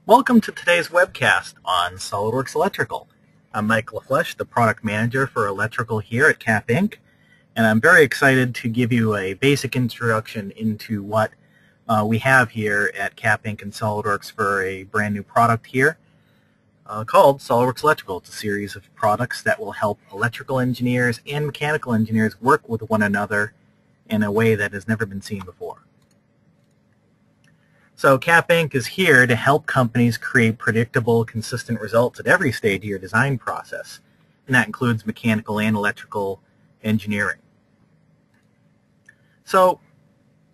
Welcome to today's webcast on SolidWorks Electrical. I'm Mike LaFleche, the Product Manager for Electrical here at CAP Inc., and I'm very excited to give you a basic introduction into what we have here at CAP Inc. and SolidWorks for a brand new product here called SolidWorks Electrical. It's a series of products that will help electrical engineers and mechanical engineers work with one another in a way that has never been seen before. So CAP Inc. is here to help companies create predictable, consistent results at every stage of your design process, and that includes mechanical and electrical engineering. So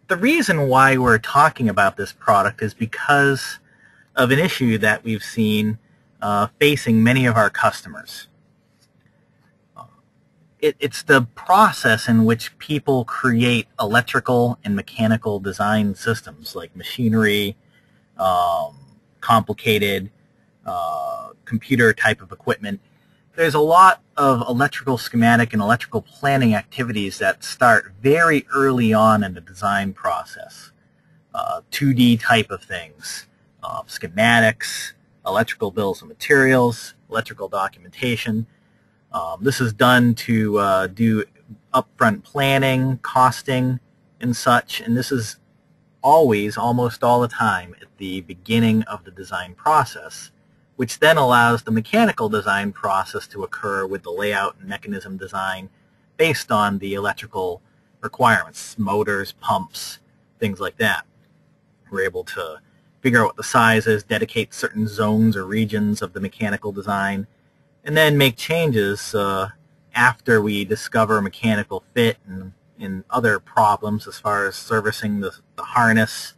the reason why we're talking about this product is because of an issue that we've seen facing many of our customers. It's the process in which people create electrical and mechanical design systems like machinery, complicated computer type of equipment. There's a lot of electrical schematic and electrical planning activities that start very early on in the design process. 2D type of things, schematics, electrical bills of materials, electrical documentation. This is done to do upfront planning, costing, and such, and this is always, almost all the time, at the beginning of the design process, which then allows the mechanical design process to occur with the layout and mechanism design based on the electrical requirements, motors, pumps, things like that. We're able to figure out what the size is, dedicate certain zones or regions of the mechanical design, and then make changes after we discover mechanical fit and other problems as far as servicing the harness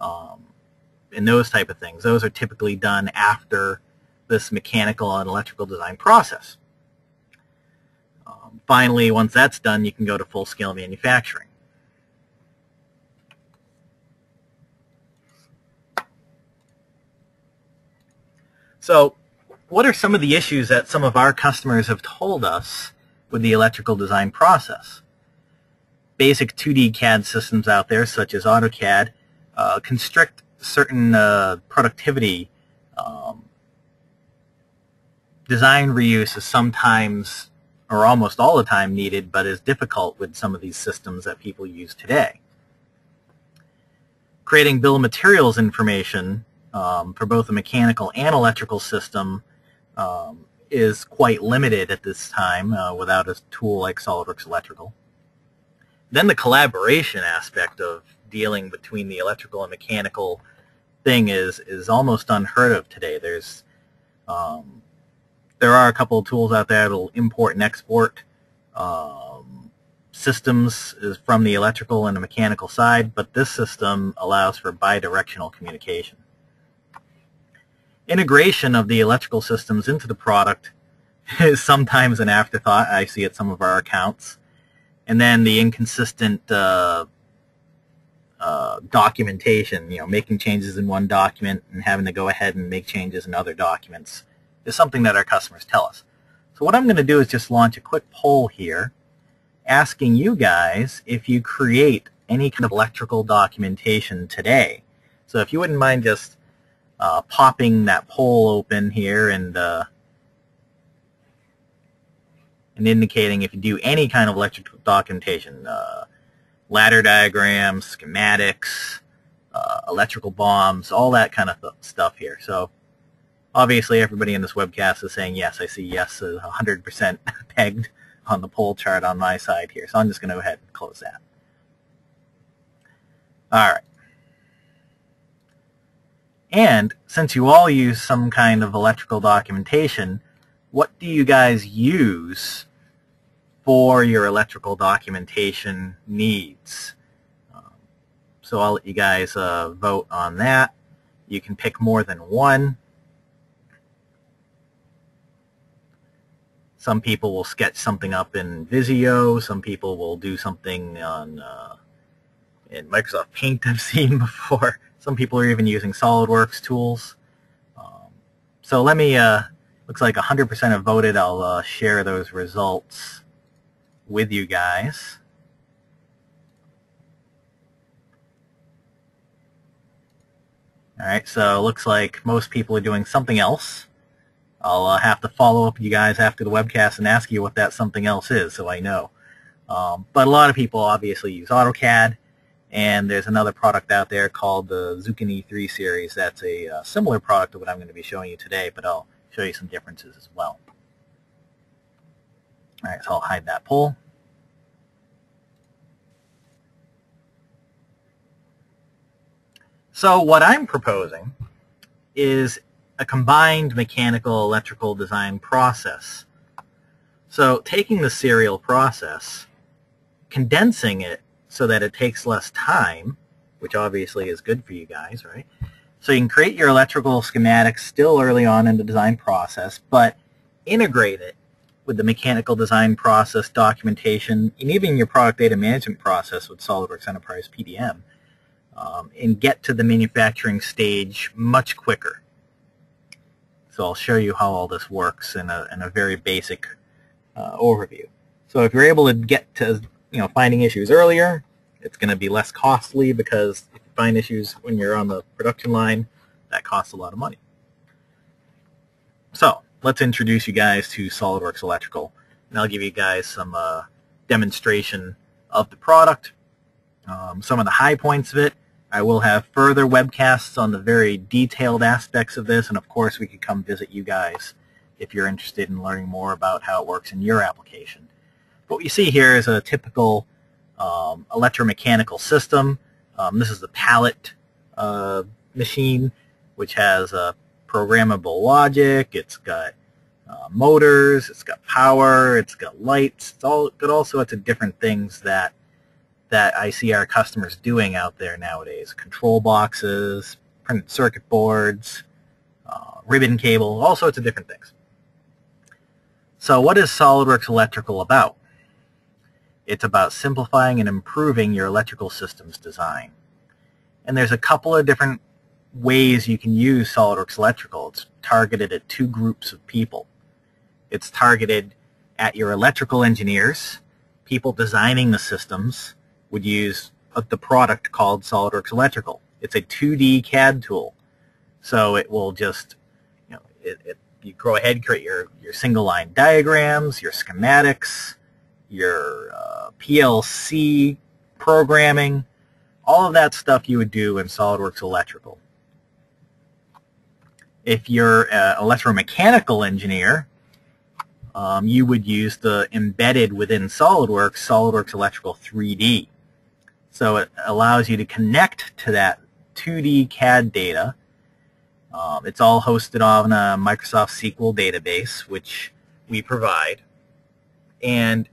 and those type of things. Those are typically done after this mechanical and electrical design process. Finally, once that's done, you can go to full-scale manufacturing. So, what are some of the issues that some of our customers have told us with the electrical design process? Basic 2D CAD systems out there, such as AutoCAD, constrict certain productivity. Design reuse is sometimes, or almost all the time, needed, but is difficult with some of these systems that people use today. Creating bill of materials information for both a mechanical and electrical system is quite limited at this time without a tool like SolidWorks Electrical. Then the collaboration aspect of dealing between the electrical and mechanical thing is almost unheard of today. There are a couple of tools out there that will import and export systems from the electrical and the mechanical side, but this system allows for bidirectional communication. Integration of the electrical systems into the product is sometimes an afterthought. I see at some of our accounts. And then the inconsistent documentation, making changes in one document and having to go ahead and make changes in other documents is something that our customers tell us. So what I'm going to do is just launch a quick poll here asking you guys if you create any kind of electrical documentation today. So if you wouldn't mind just popping that poll open here and indicating if you do any kind of electrical documentation, ladder diagrams, schematics, electrical bombs, all that kind of stuff here. So obviously everybody in this webcast is saying yes. I see yes 100% pegged on the poll chart on my side here. So I'm just going to go ahead and close that. All right. And since you all use some kind of electrical documentation, what do you guys use for your electrical documentation needs? So I'll let you guys vote on that. You can pick more than one. Some people will sketch something up in Visio. Some people will do something in Microsoft Paint I've seen before. Some people are even using SolidWorks tools. So let me, looks like 100% have voted. I'll share those results with you guys. All right, so it looks like most people are doing something else. I'll have to follow up with you guys after the webcast and ask you what that something else is so I know. But a lot of people obviously use AutoCAD, and there's another product out there called the Zucchini 3 series that's a similar product to what I'm going to be showing you today, but I'll show you some differences as well. All right, so I'll hide that poll. So what I'm proposing is a combined mechanical electrical design process. So taking the serial process, condensing it so that it takes less time, which obviously is good for you guys, right? So you can create your electrical schematics still early on in the design process, but integrate it with the mechanical design process documentation and even your product data management process with SolidWorks Enterprise PDM, and get to the manufacturing stage much quicker. So I'll show you how all this works in a very basic overview. So if you're able to get to finding issues earlier, it's going to be less costly, because if you find issues when you're on the production line, that costs a lot of money. So let's introduce you guys to SolidWorks Electrical, and I'll give you guys some demonstration of the product, some of the high points of it. I will have further webcasts on the very detailed aspects of this, and of course we could come visit you guys if you're interested in learning more about how it works in your application. But what you see here is a typical electromechanical system. This is the pallet machine, which has programmable logic. It's got motors, it's got power, it's got lights. It's all got all sorts of different things that I see our customers doing out there nowadays. Control boxes, printed circuit boards, ribbon cable, all sorts of different things. So what is SolidWorks Electrical about? It's about simplifying and improving your electrical systems design. And there's a couple of different ways you can use SolidWorks Electrical. It's targeted at two groups of people. It's targeted at your electrical engineers. People designing the systems would use the product called SolidWorks Electrical. It's a 2D CAD tool. So it will just, you go ahead, create your single line diagrams, your schematics, your PLC programming, all of that stuff you would do in SolidWorks Electrical. If you're an electromechanical engineer, you would use the embedded within SolidWorks Electrical 3D. So it allows you to connect to that 2D CAD data. It's all hosted on a Microsoft SQL database, which we provide. And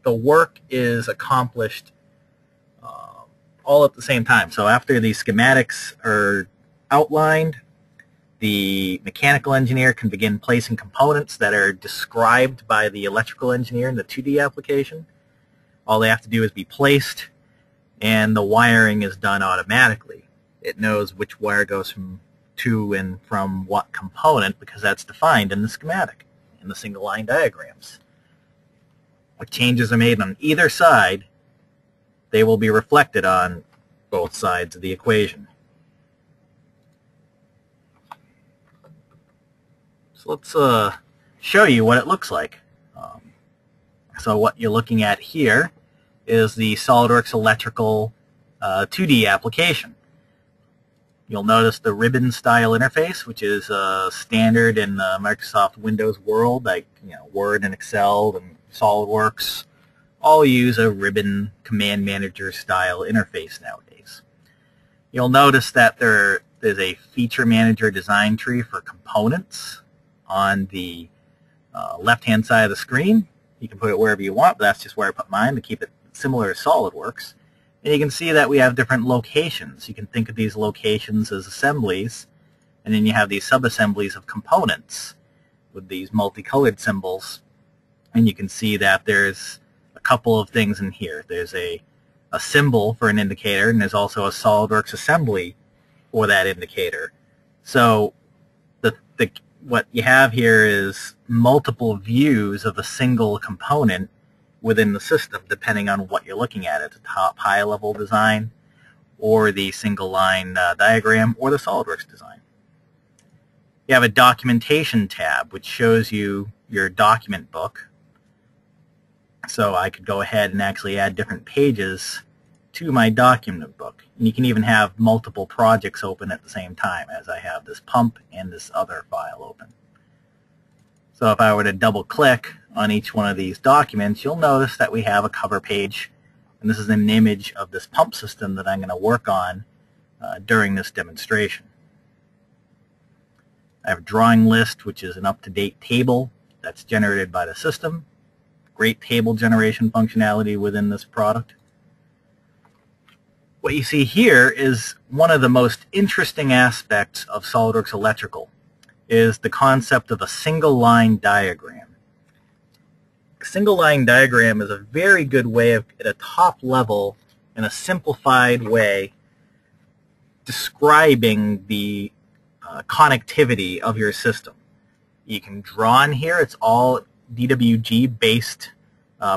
the work is accomplished all at the same time. So after the schematics are outlined, the mechanical engineer can begin placing components that are described by the electrical engineer in the 2D application. All they have to do is be placed, and the wiring is done automatically. It knows which wire goes to and from what component, because that's defined in the schematic, in the single line diagrams. What changes are made on either side, they will be reflected on both sides of the equation. So let's show you what it looks like. So what you're looking at here is the SolidWorks Electrical 2D application. You'll notice the ribbon style interface, which is standard in the Microsoft Windows world, like Word and Excel and SolidWorks all use a ribbon command manager style interface nowadays. You'll notice that there's a feature manager design tree for components on the left-hand side of the screen. You can put it wherever you want, but that's just where I put mine to keep it similar to SolidWorks. And you can see that we have different locations. You can think of these locations as assemblies, and then you have these sub-assemblies of components with these multicolored symbols. And you can see that there's a couple of things in here. There's a symbol for an indicator, and there's also a SolidWorks assembly for that indicator. So what you have here is multiple views of a single component within the system, depending on what you're looking at. It's a top high-level design, or the single line diagram, or the SolidWorks design. You have a documentation tab, which shows you your document book. So I could go ahead and actually add different pages to my document book. And you can even have multiple projects open at the same time, as I have this pump and this other file open. So if I were to double click on each one of these documents, you'll notice that we have a cover page, and this is an image of this pump system that I'm going to work on during this demonstration. I have a drawing list, which is an up-to-date table that's generated by the system. Great table generation functionality within this product. What you see here is one of the most interesting aspects of SolidWorks Electrical, is the concept of a single line diagram. A single line diagram is a very good way of, at a top level, in a simplified way, describing the connectivity of your system. You can draw in here. It's all DWG based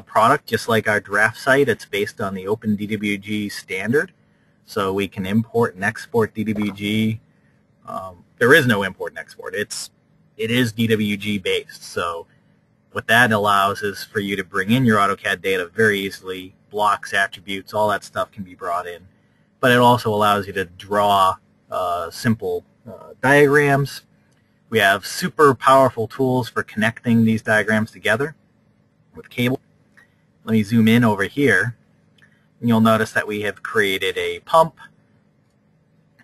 product, just like our draft site. It's based on the Open DWG standard, so we can import and export DWG. There is no import and export. It is DWG based. So what that allows is for you to bring in your AutoCAD data very easily. Blocks, attributes, all that stuff can be brought in. But it also allows you to draw simple diagrams. We have super powerful tools for connecting these diagrams together with cable. Let me zoom in over here, and you'll notice that we have created a pump,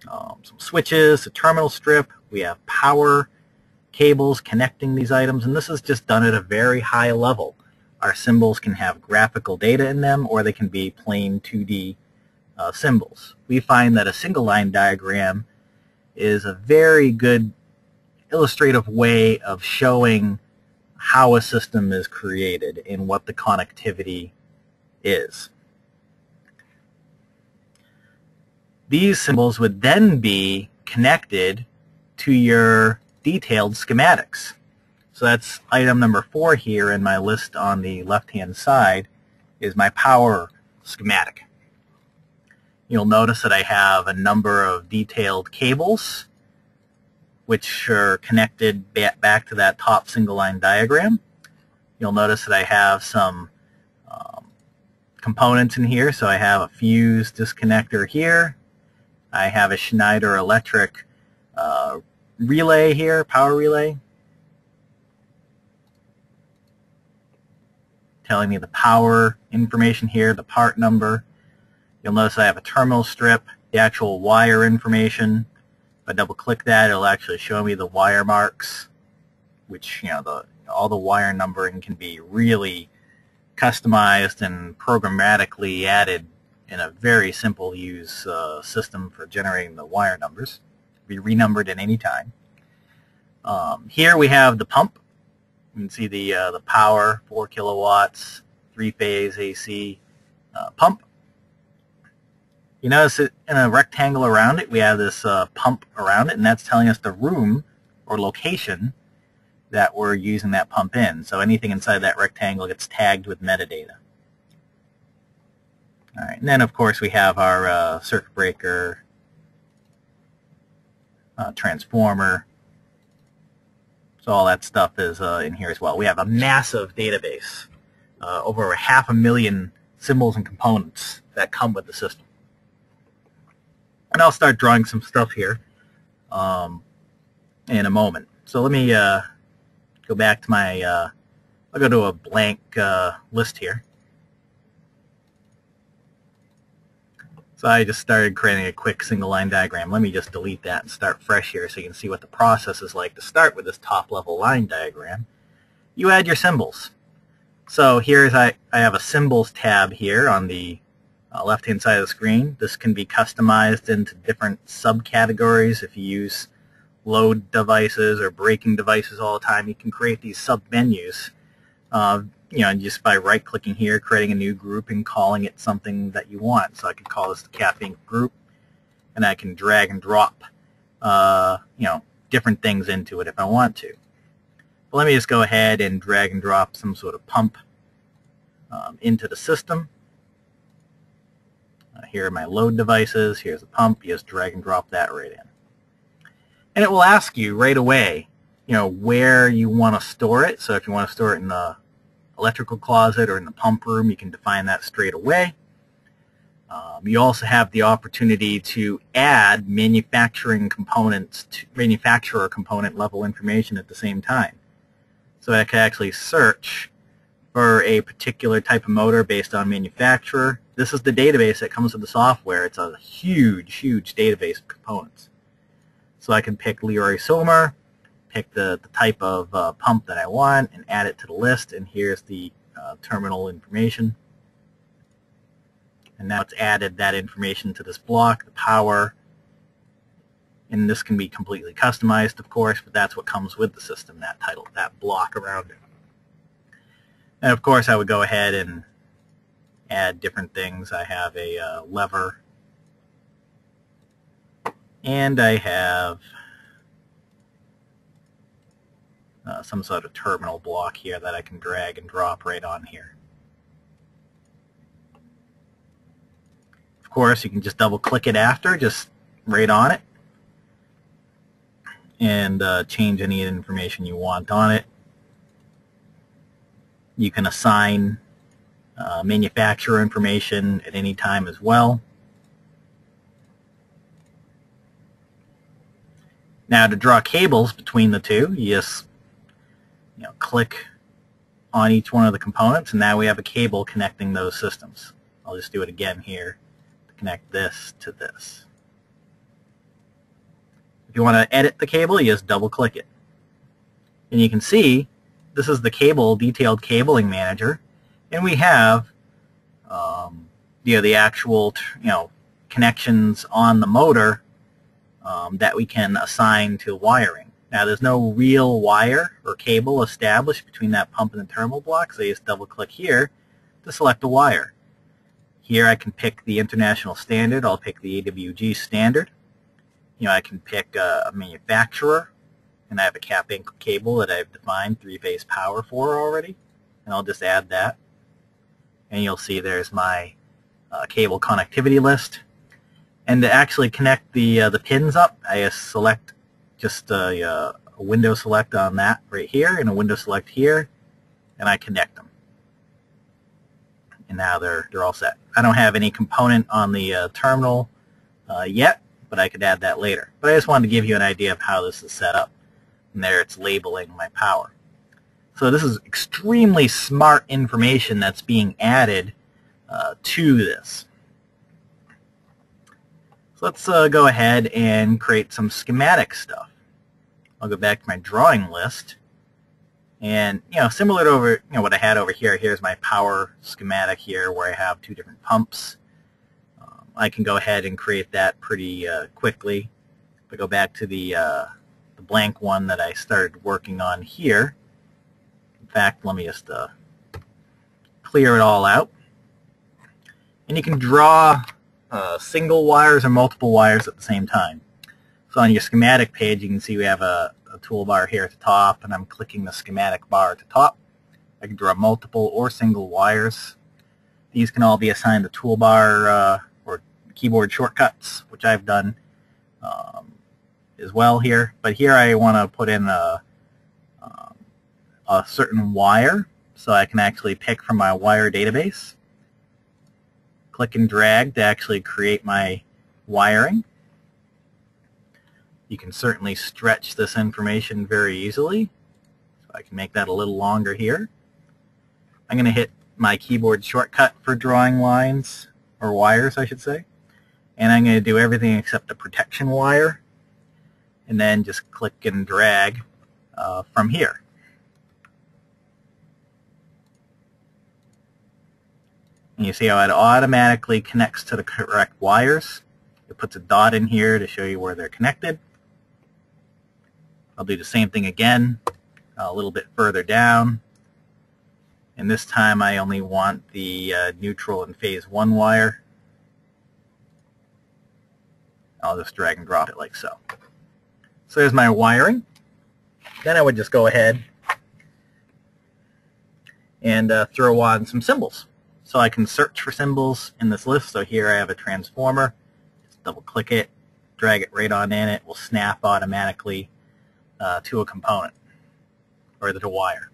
some switches, a terminal strip. We have power cables connecting these items, and this is just done at a very high level. Our symbols can have graphical data in them, or they can be plain 2D symbols. We find that a single line diagram is a very good illustrative way of showing how a system is created and what the connectivity is. These symbols would then be connected to your detailed schematics. So that's item number 4 here in my list on the left-hand side, is my power schematic. You'll notice that I have a number of detailed cables which are connected back to that top single line diagram. You'll notice that I have some components in here. So I have a fuse disconnector here. I have a Schneider Electric relay here, power relay, telling me the power information here, the part number. You'll notice I have a terminal strip, the actual wire information. If I double click that, it'll actually show me the wire marks, which, all the wire numbering can be really customized and programmatically added in a very simple use system for generating the wire numbers. Be renumbered at any time. Here we have the pump. You can see the power, 4 kilowatts, 3-phase AC pump. You notice it in a rectangle around it, we have this pump around it, and that's telling us the room or location that we're using that pump in. So anything inside that rectangle gets tagged with metadata. All right, and then of course we have our circuit breaker, transformer. So all that stuff is in here as well. We have a massive database, over 500,000 symbols and components that come with the system. And I'll start drawing some stuff here in a moment. So let me go back to my, I'll go to a blank list here. So I just started creating a quick single line diagram. Let me just delete that and start fresh here so you can see what the process is like to start with this top level line diagram. You add your symbols. So here's I have a symbols tab here on the left-hand side of the screen. This can be customized into different subcategories. If you use load devices or braking devices all the time, you can create these sub-menus. Just by right-clicking here, creating a new group and calling it something that you want. So I can call this the Cap Inc. group, and I can drag and drop, different things into it if I want to. But let me just go ahead and drag and drop some sort of pump into the system. Here are my load devices. Here's a pump. You just drag and drop that right in. And it will ask you right away, where you want to store it. So if you want to store it in the electrical closet or in the pump room, you can define that straight away. You also have the opportunity to add manufacturer component level information at the same time. So I can actually search for a particular type of motor based on manufacturer. This is the database that comes with the software. It's a huge, huge database of components. So I can pick Leroy Somer, pick the type of pump that I want, and add it to the list. And here's the terminal information. And now it's added that information to this block, the power. And this can be completely customized, of course, but that's what comes with the system, that title, that block around it. And of course, I would go ahead and add different things. I have a lever, and I have some sort of terminal block here that I can drag and drop right on here. Of course, you can just double-click it after, just right on it, and change any information you want on it. You can assign manufacturer information at any time as well. Now, to draw cables between the two, you just click on each one of the components, and now we have a cable connecting those systems. I'll just do it again here to connect this to this. If you want to edit the cable, you just double-click it. And you can see this is the detailed cabling manager, and we have the actual connections on the motor that we can assign to wiring. Now, there's no real wire or cable established between that pump and the terminal block, so you just double-click here to select a wire. Here I can pick the international standard. I'll pick the AWG standard. I can pick a manufacturer, and I have a cap cable that I've defined 3-phase power for already, and I'll just add that. And you'll see there's my cable connectivity list. And to actually connect the pins up, I just select a window select on that right here, and a window select here, and I connect them. And now they're all set. I don't have any component on the terminal yet, but I could add that later. But I just wanted to give you an idea of how this is set up. And there it's labeling my power. So this is extremely smart information that's being added to this. So let's go ahead and create some schematic stuff. I'll go back to my drawing list. And similar to what I had over here, here's my power schematic here where I have 2 different pumps. I can go ahead and create that pretty quickly. If I go back to the blank one that I started working on here. In fact, let me just clear it all out. And you can draw single wires or multiple wires at the same time. So on your schematic page, you can see we have a toolbar here at the top, and I'm clicking the schematic bar at the top. I can draw multiple or single wires. These can all be assigned to toolbar or keyboard shortcuts, which I've done as well here. But here I want to put in a certain wire, so I can actually pick from my wire database. Click and drag to actually create my wiring. You can certainly stretch this information very easily. So I can make that a little longer here. I'm going to hit my keyboard shortcut for drawing lines, or wires I should say. And I'm going to do everything except the protection wire. And then just click and drag from here. And you see how it automatically connects to the correct wires. It puts a dot in here to show you where they're connected. I'll do the same thing again, a little bit further down. And this time I only want the neutral and phase 1 wire. I'll just drag and drop it like so. So there's my wiring. Then I would just go ahead and throw on some symbols. so I can search for symbols in this list. So here I have a transformer. Just double click it, drag it right on in. It will snap automatically to a component or to a wire.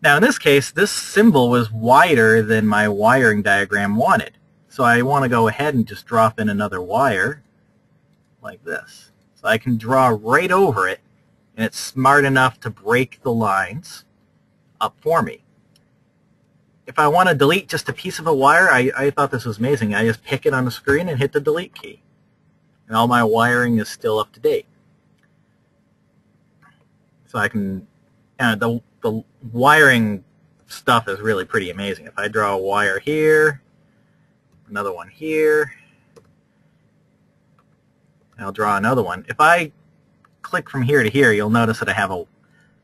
Now in this case, this symbol was wider than my wiring diagram wanted. So I want to go ahead and just drop in another wire like this. So I can draw right over it, and it's smart enough to break the lines up for me. If I want to delete just a piece of a wire, I thought this was amazing. I just pick it on the screen and hit the delete key. And all my wiring is still up to date. So I can, the wiring stuff is really pretty amazing. If I draw a wire here, another one here, I'll draw another one. If I click from here to here, you'll notice that I have a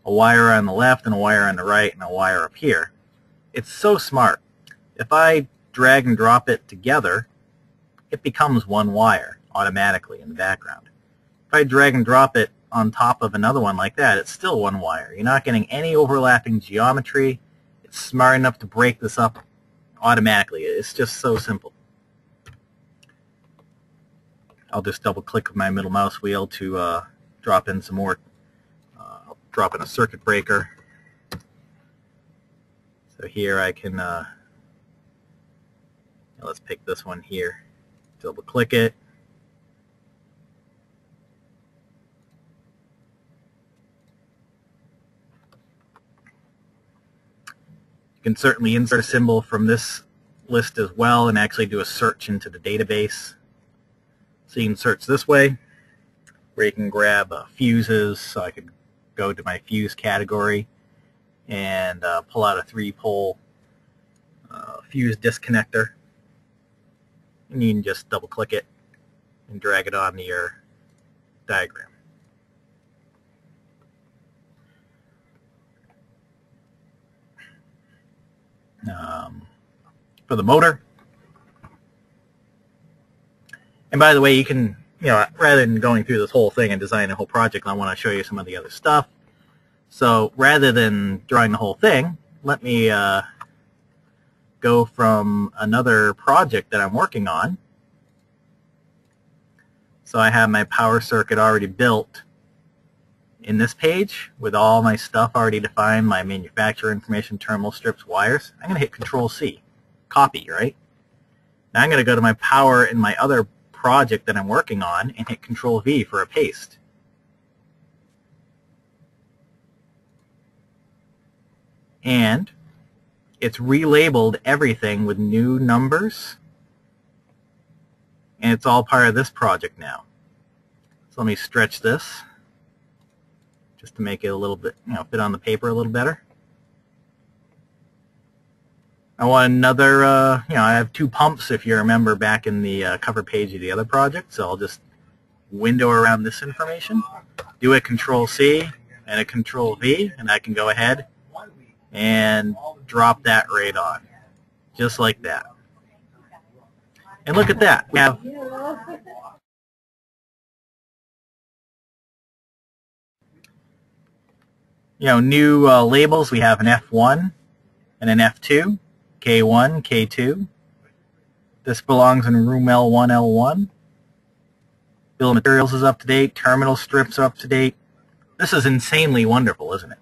wire on the left and a wire on the right and a wire up here. It's so smart. If I drag and drop it together, it becomes one wire automatically in the background. If I drag and drop it on top of another one like that, it's still one wire. You're not getting any overlapping geometry. It's smart enough to break this up automatically. It's just so simple. I'll just double click with my middle mouse wheel to drop in some more. I'll drop in a circuit breaker. So here I can, let's pick this one here. Double click it. You can certainly insert a symbol from this list as well and actually do a search into the database. So you can search this way, where you can grab fuses. So I could go to my fuse category and pull out a 3-pole fuse disconnector. And you can just double click it and drag it onto your diagram. For the motor. And by the way, you can, rather than going through this whole thing and designing a whole project, I want to show you some of the other stuff. So rather than drawing the whole thing, let me go from another project that I'm working on. So I have my power circuit already built in this page with all my stuff already defined, my manufacturer information, terminal strips, wires. I'm going to hit Control-C, copy, right? Now I'm going to go to my power in my other project that I'm working on and hit Control-V for a paste. And it's relabeled everything with new numbers, and it's all part of this project now. So let me stretch this just to make it a little bit, fit on the paper a little better. I want another, I have 2 pumps, if you remember back in the cover page of the other project, so I'll just window around this information, do a Control-C and a Control-V, and I can go ahead and drop that right on, just like that. And look at that. We have new labels. We have an F1 and an F2, K1, K2. This belongs in room L1, L1. Bill of materials is up to date. Terminal strips are up to date. This is insanely wonderful, isn't it?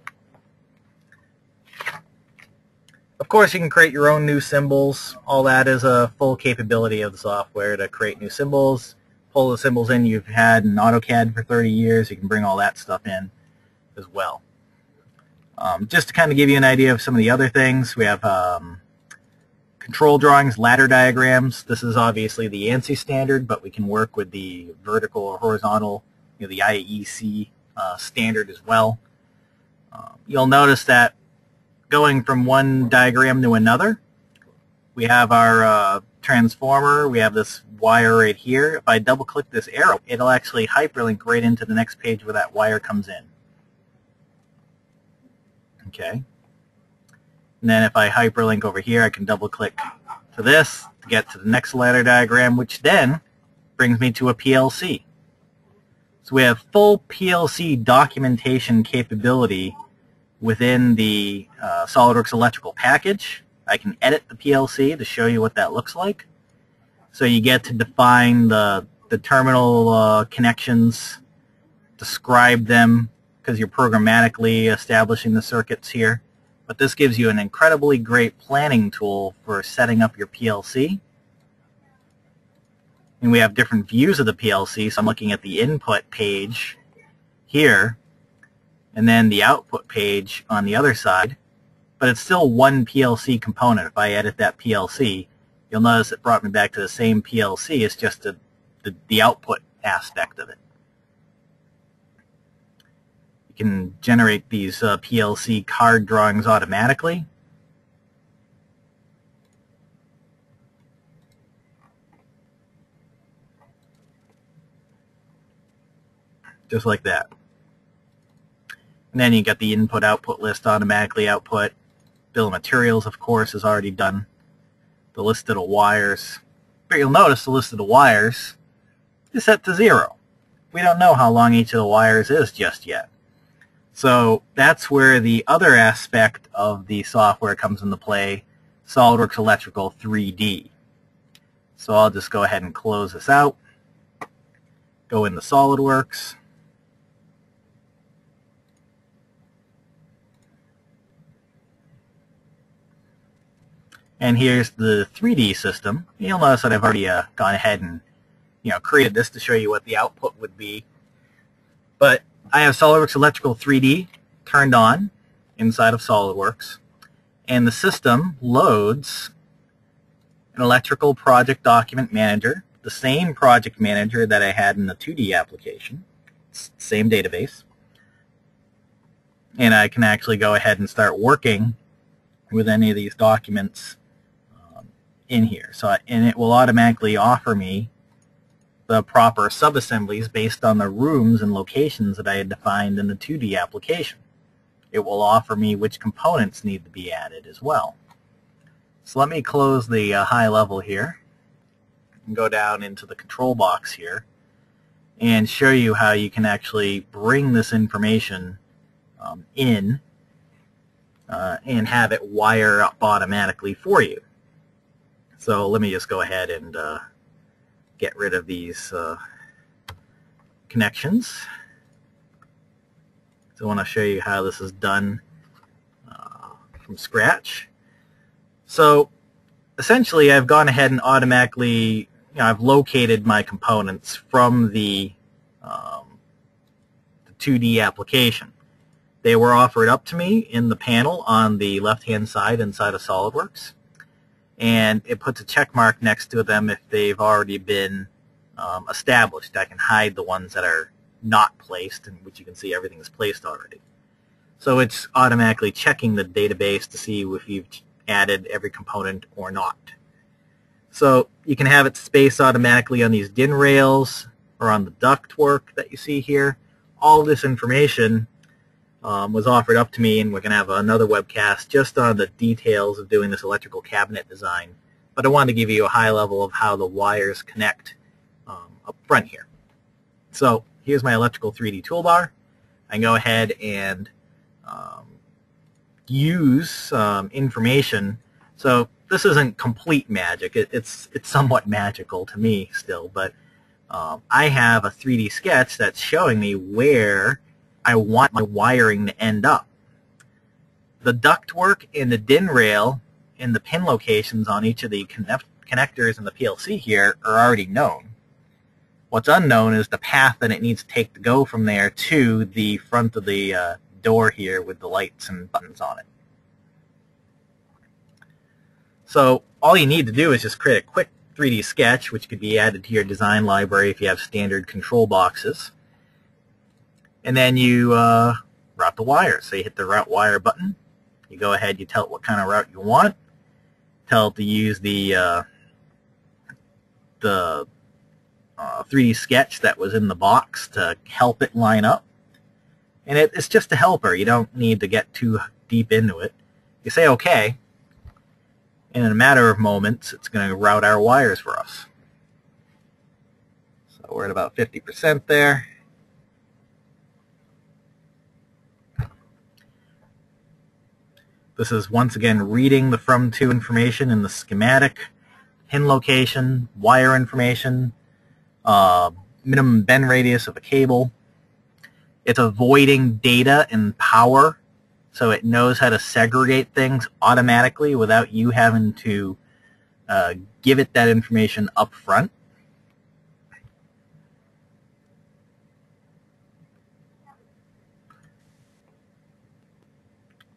Of course, you can create your own new symbols. All that is a full capability of the software to create new symbols. Pull the symbols in you've had in AutoCAD for 30 years. You can bring all that stuff in as well. Just to kind of give you an idea of some of the other things, we have control drawings, ladder diagrams. This is obviously the ANSI standard, but we can work with the vertical or horizontal, the IEC standard as well. You'll notice that going from one diagram to another, we have our transformer, we have this wire right here. If I double click this arrow, it'll actually hyperlink right into the next page where that wire comes in. Okay. And then if I hyperlink over here, I can double click to this to get to the next ladder diagram, which then brings me to a PLC. So we have full PLC documentation capability within the SolidWorks Electrical package. I can edit the PLC to show you what that looks like. So you get to define the terminal connections, describe them, because you're programmatically establishing the circuits here. But this gives you an incredibly great planning tool for setting up your PLC. And we have different views of the PLC, so I'm looking at the input page here, and then the output page on the other side. But it's still one PLC component. If I edit that PLC, you'll notice it brought me back to the same PLC. It's just the output aspect of it. You can generate these PLC card drawings automatically. Just like that. And then you get the input-output list automatically output. Bill of materials, of course, is already done. The list of the wires. But you'll notice the list of the wires is set to 0. We don't know how long each of the wires is just yet. So that's where the other aspect of the software comes into play, SolidWorks Electrical 3D. So I'll just go ahead and close this out. Go into SolidWorks. And here's the 3D system. You'll notice that I've already gone ahead and created this to show you what the output would be. But I have SolidWorks Electrical 3D turned on inside of SolidWorks, and the system loads an electrical project document manager, the same project manager that I had in the 2D application, same database, and I can actually go ahead and start working with any of these documents in here. And it will automatically offer me the proper subassemblies based on the rooms and locations that I had defined in the 2D application. It will offer me which components need to be added as well. So let me close the high level here and go down into the control box here and show you how you can actually bring this information in and have it wire up automatically for you. So let me just go ahead and get rid of these connections. So I want to show you how this is done from scratch. So essentially I've gone ahead and automatically, I've located my components from the 2D application. They were offered up to me in the panel on the left-hand side inside of SolidWorks. And it puts a check mark next to them if they've already been established. I can hide the ones that are not placed, and which you can see everything is placed already. So it's automatically checking the database to see if you've added every component or not. So you can have it space automatically on these DIN rails or on the ductwork that you see here. All this information was offered up to me, and we're going to have another webcast just on the details of doing this electrical cabinet design. But I wanted to give you a high level of how the wires connect up front here. So here's my electrical 3D toolbar. I can go ahead and use information. So this isn't complete magic. It's somewhat magical to me still, but I have a 3D sketch that's showing me where I want my wiring to end up. The ductwork and the DIN rail and the pin locations on each of the connectors in the PLC here are already known. What's unknown is the path that it needs to take to go from there to the front of the door here with the lights and buttons on it. So all you need to do is just create a quick 3D sketch, which could be added to your design library if you have standard control boxes. And then you route the wires. So you hit the route wire button. You go ahead, you tell it what kind of route you want. Tell it to use the 3D sketch that was in the box to help it line up. And it's just a helper. You don't need to get too deep into it. You say OK, and in a matter of moments, it's going to route our wires for us. So we're at about 50% there. This is once again reading the from to information in the schematic, pin location, wire information, minimum bend radius of a cable. It's avoiding data and power, so it knows how to segregate things automatically without you having to give it that information up front.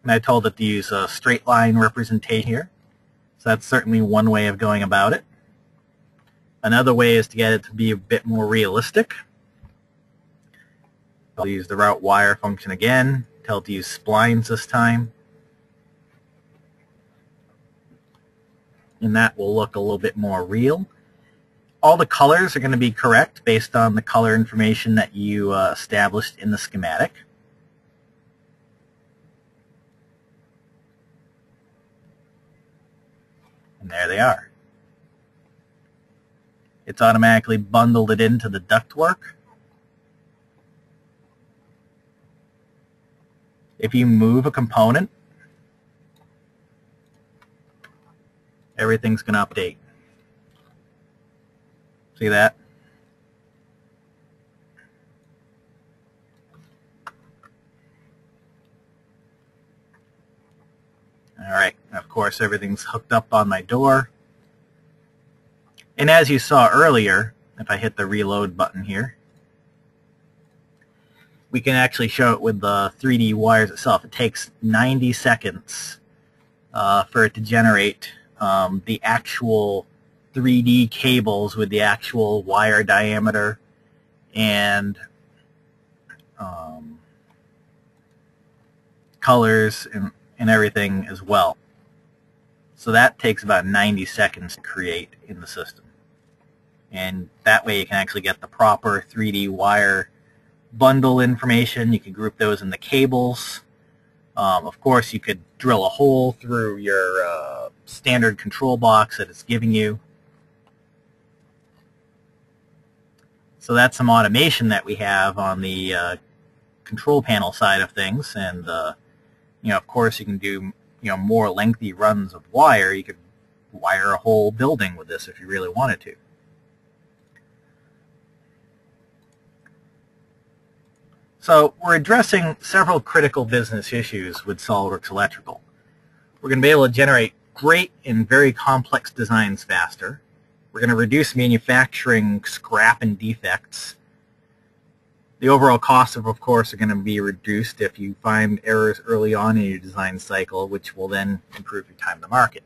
And I told it to use a straight line representation here. So that's certainly one way of going about it. Another way is to get it to be a bit more realistic. I'll use the route wire function again. Tell it to use splines this time. And that will look a little bit more real. All the colors are going to be correct based on the color information that you established in the schematic. And there they are. It's automatically bundled it into the ductwork. If you move a component, everything's going to update. See that? All right, of course everything's hooked up on my door. And as you saw earlier, if I hit the reload button here, we can actually show it with the 3D wires itself. It takes 90 seconds for it to generate the actual 3D cables with the actual wire diameter and colors and everything as well. So that takes about 90 seconds to create in the system. And that way you can actually get the proper 3D wire bundle information. You can group those in the cables. Of course, you could drill a hole through your standard control box that it's giving you. So that's some automation that we have on the control panel side of things. And of course, you can do more lengthy runs of wire. You could wire a whole building with this if you really wanted to. So we're addressing several critical business issues with SolidWorks Electrical. We're going to be able to generate great and very complex designs faster. We're going to reduce manufacturing scrap and defects. The overall costs, of course, are going to be reduced if you find errors early on in your design cycle, which will then improve your time to market.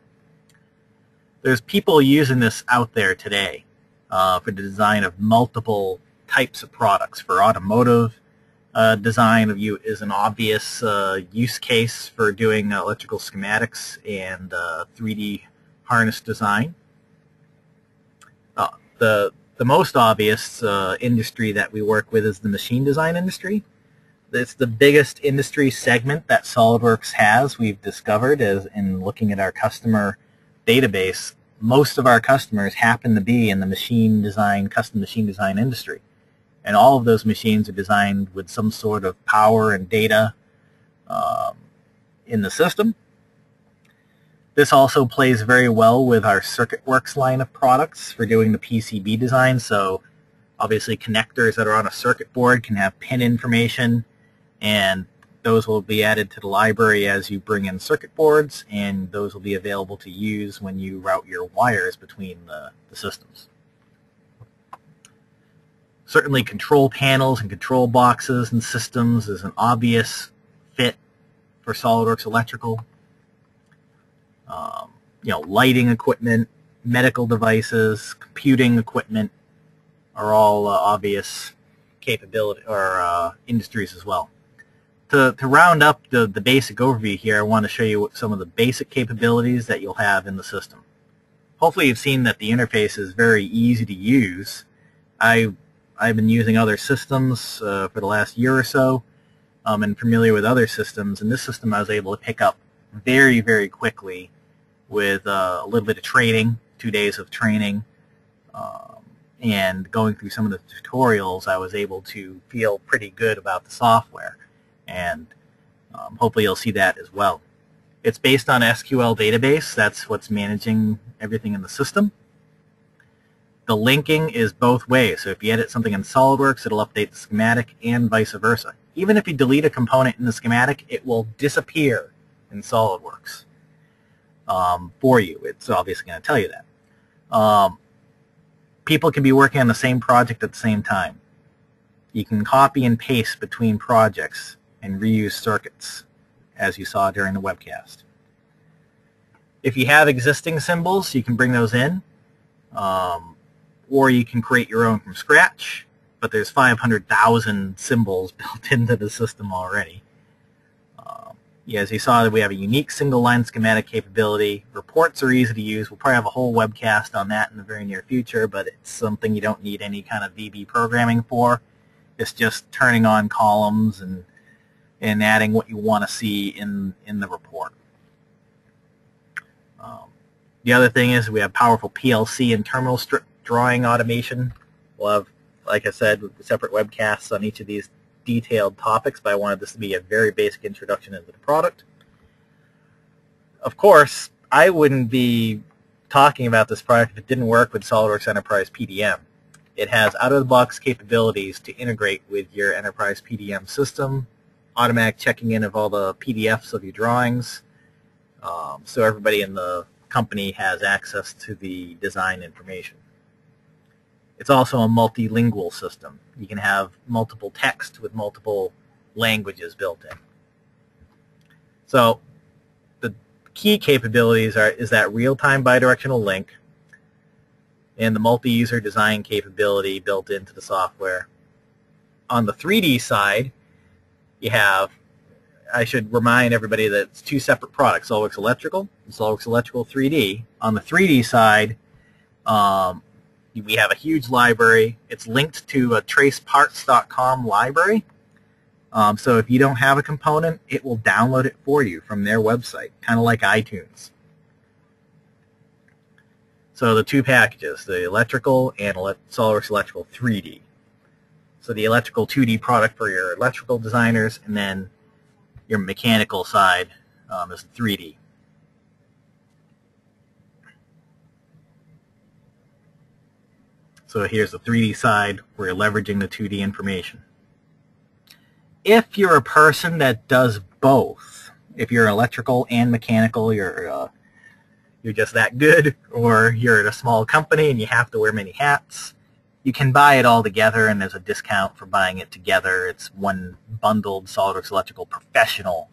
There's people using this out there today for the design of multiple types of products. For automotive design is an obvious use case for doing electrical schematics and 3D harness design. The most obvious industry that we work with is the machine design industry. It's the biggest industry segment that SolidWorks has, we've discovered, as in looking at our customer database. Most of our customers happen to be in the machine design, custom machine design industry. And all of those machines are designed with some sort of power and data in the system. This also plays very well with our SolidWorks line of products for doing the PCB design. So obviously connectors that are on a circuit board can have pin information, and those will be added to the library as you bring in circuit boards, and those will be available to use when you route your wires between the systems. Certainly control panels and control boxes and systems is an obvious fit for SolidWorks Electrical. Lighting equipment, medical devices, computing equipment are all obvious capability or industries as well. To round up the basic overview here, I want to show you some of the basic capabilities that you'll have in the system. Hopefully you've seen that the interface is very easy to use. I've been using other systems for the last year or so and familiar with other systems, and this system I was able to pick up very, very quickly with a little bit of training, 2 days of training, and going through some of the tutorials. I was able to feel pretty good about the software, and hopefully you'll see that as well. It's based on SQL database. That's what's managing everything in the system. The linking is both ways. So if you edit something in SolidWorks, it'll update the schematic and vice versa. Even if you delete a component in the schematic, it will disappear in SolidWorks for you. It's obviously going to tell you that. People can be working on the same project at the same time. You can copy and paste between projects and reuse circuits, as you saw during the webcast. If you have existing symbols, you can bring those in, or you can create your own from scratch, but there's 500,000 symbols built into the system already. Yeah, as you saw, we have a unique single-line schematic capability. Reports are easy to use. We'll probably have a whole webcast on that in the very near future, but it's something you don't need any kind of VB programming for. It's just turning on columns and adding what you want to see in the report. The other thing is we have powerful PLC and terminal strip drawing automation. We'll have, like I said, separate webcasts on each of these detailed topics, but I wanted this to be a very basic introduction into the product. Of course, I wouldn't be talking about this product if it didn't work with SolidWorks Enterprise PDM. It has out-of-the-box capabilities to integrate with your Enterprise PDM system, automatic checking in of all the PDFs of your drawings, so everybody in the company has access to the design information. It's also a multilingual system. You can have multiple text with multiple languages built in. So the key capabilities is that real-time bidirectional link and the multi-user design capability built into the software. On the 3D side, you have, I should remind everybody that it's two separate products, SolidWorks Electrical and SolidWorks Electrical 3D. On the 3D side, we have a huge library. It's linked to a traceparts.com library. So if you don't have a component, it will download it for you from their website, kind of like iTunes. So the two packages, the electrical and SolidWorks Electrical 3D. So the electrical 2D product for your electrical designers, and then your mechanical side is 3D. So here's the 3D side where you're leveraging the 2D information. If you're a person that does both, if you're electrical and mechanical, you're just that good, or you're at a small company and you have to wear many hats, you can buy it all together, and there's a discount for buying it together. It's one bundled SolidWorks Electrical Professional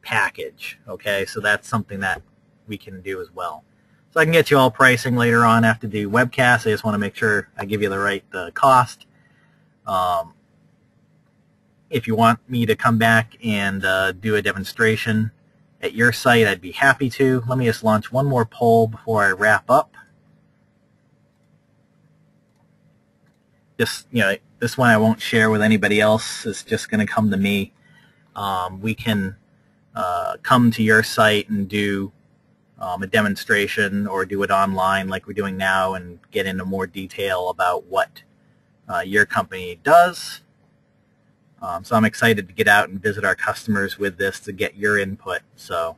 package. Okay, so that's something that we can do as well. So I can get you all pricing later on after the webcast. I just want to make sure I give you the right cost. If you want me to come back and do a demonstration at your site, I'd be happy to. Let me just launch one more poll before I wrap up. This one I won't share with anybody else. It's just going to come to me. We can come to your site and do a demonstration, or do it online like we're doing now, and get into more detail about what your company does. So I'm excited to get out and visit our customers with this to get your input. So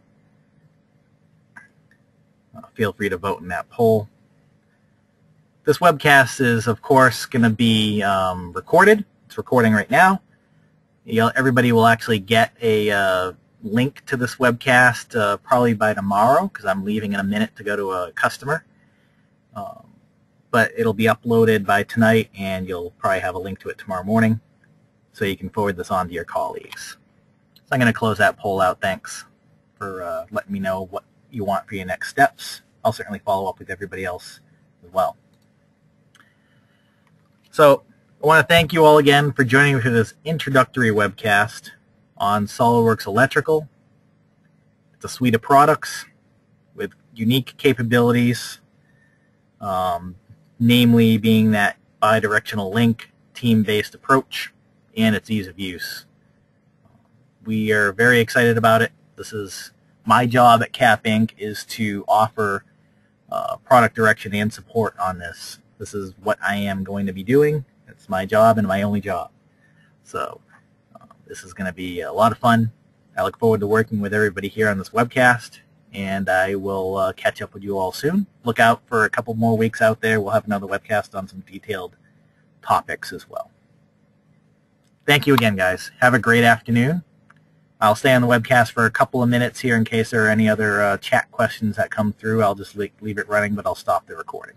feel free to vote in that poll. This webcast is, of course, going to be recorded. It's recording right now. Everybody will actually get a link to this webcast probably by tomorrow, because I'm leaving in a minute to go to a customer. But it'll be uploaded by tonight, and you'll probably have a link to it tomorrow morning, so you can forward this on to your colleagues. So I'm going to close that poll out. Thanks for letting me know what you want for your next steps. I'll certainly follow up with everybody else as well. So I want to thank you all again for joining me for this introductory webcast on SolidWorks Electrical. It's a suite of products with unique capabilities, namely being that bidirectional link, team-based approach, and its ease of use. We are very excited about it. This is my job at Cap Inc. is to offer product direction and support on this. This is what I am going to be doing. It's my job and my only job. So this is going to be a lot of fun. I look forward to working with everybody here on this webcast, and I will catch up with you all soon. Look out for a couple more weeks out there. We'll have another webcast on some detailed topics as well. Thank you again, guys. Have a great afternoon. I'll stay on the webcast for a couple of minutes here in case there are any other chat questions that come through. I'll just leave it running, but I'll stop the recording.